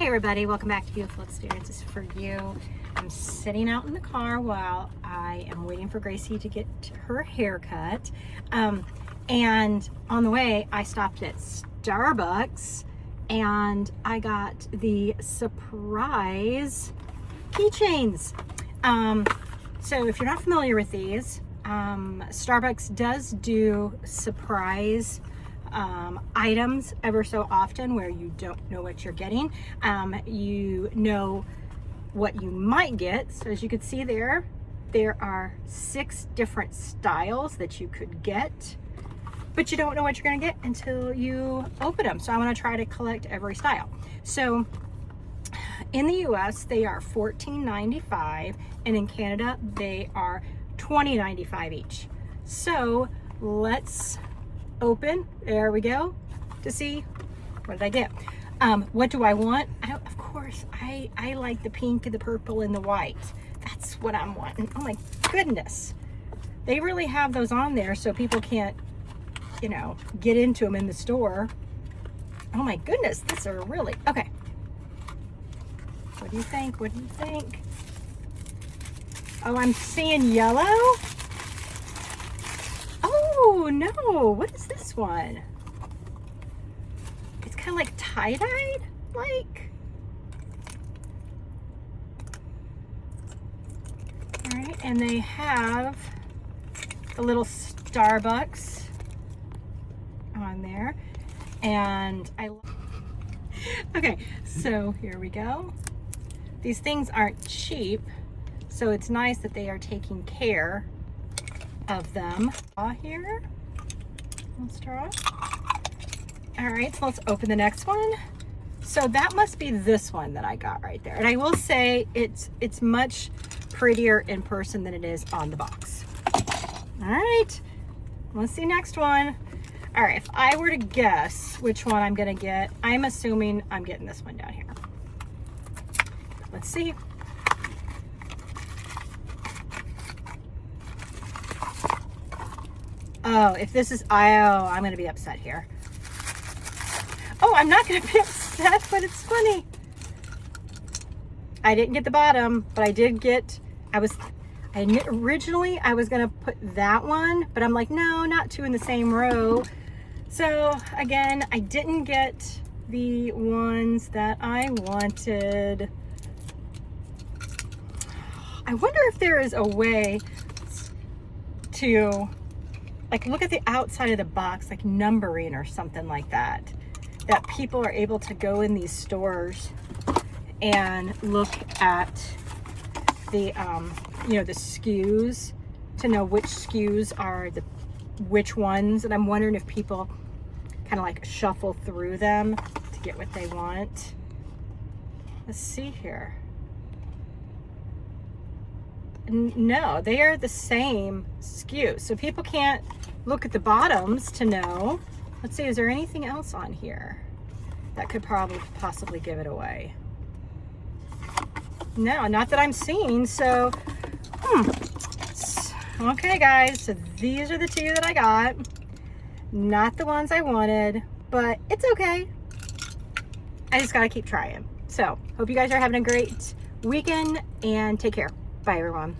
Hey everybody, welcome back to Beautiful Experiences for You. I'm sitting out in the car while I am waiting for Gracie to get her haircut. And on the way, I stopped at Starbucks and I got the surprise keychains. So if you're not familiar with these, Starbucks does do surprise items ever so often where you don't know what you're getting. You know what you might get. So as you can see there are 6 different styles that you could get, but you don't know what you're going to get until you open them. So I'm going to try to collect every style. So in the US they are $14.95 and in Canada they are $20.95 each. So let's open, there we go, to see what did I get. What do I want? Of course, I like the pink and the purple and the white. That's what I'm wanting. Oh my goodness. They really have those on there so people can't, you know, get into them in the store. Oh my goodness, these are really, okay. What do you think? What do you think? Oh, I'm seeing yellow. Oh no, what is this one? It's kind of like tie-dyed, like. All right, and they have the little Starbucks on there. And okay, so here we go. These things aren't cheap, so it's nice that they are taking care of them. Here, let's draw. All right, so let's open the next one. So that must be this one that I got right there. And I will say it's much prettier in person than it is on the box. All right, let's see next one. All right, if I were to guess which one I'm gonna get, I'm assuming I'm getting this one down here. Let's see. Oh, if this is, I'm gonna be upset here. Oh, I'm not gonna be upset, but it's funny. I didn't get the bottom, but I did get, originally I was gonna put that one, but I'm like, no, not 2 in the same row. So again, I didn't get the ones that I wanted. I wonder if there is a way to like look at the outside of the box, like numbering or something like that, that people are able to go in these stores and look at the you know, the SKUs to know which SKUs are which ones. And I'm wondering if people kind of like shuffle through them to get what they want. Let's see here. No, they are the same SKU, so people can't look at the bottoms to know. Let's see, is there anything else on here that could possibly give it away? No, not that I'm seeing. So okay guys, so these are the 2 that I got. Not the ones I wanted, but it's okay. I just gotta keep trying. So hope you guys are having a great weekend and take care. Bye everyone.